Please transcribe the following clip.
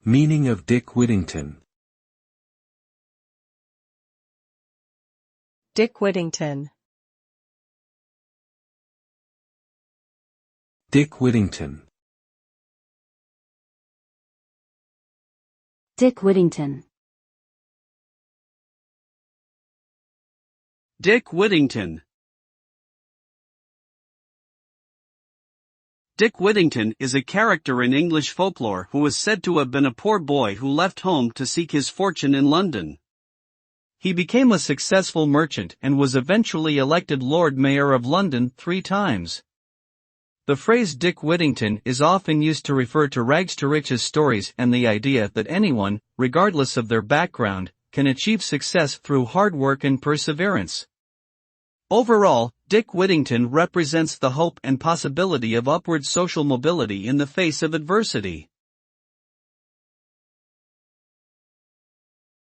Meaning of Dick Whittington. Dick Whittington. Dick Whittington. Dick Whittington. Dick Whittington. Dick Whittington is a character in English folklore who is said to have been a poor boy who left home to seek his fortune in London. He became a successful merchant and was eventually elected Lord Mayor of London 3 times. The phrase Dick Whittington is often used to refer to rags to riches stories and the idea that anyone, regardless of their background, can achieve success through hard work and perseverance. Overall, Dick Whittington represents the hope and possibility of upward social mobility in the face of adversity.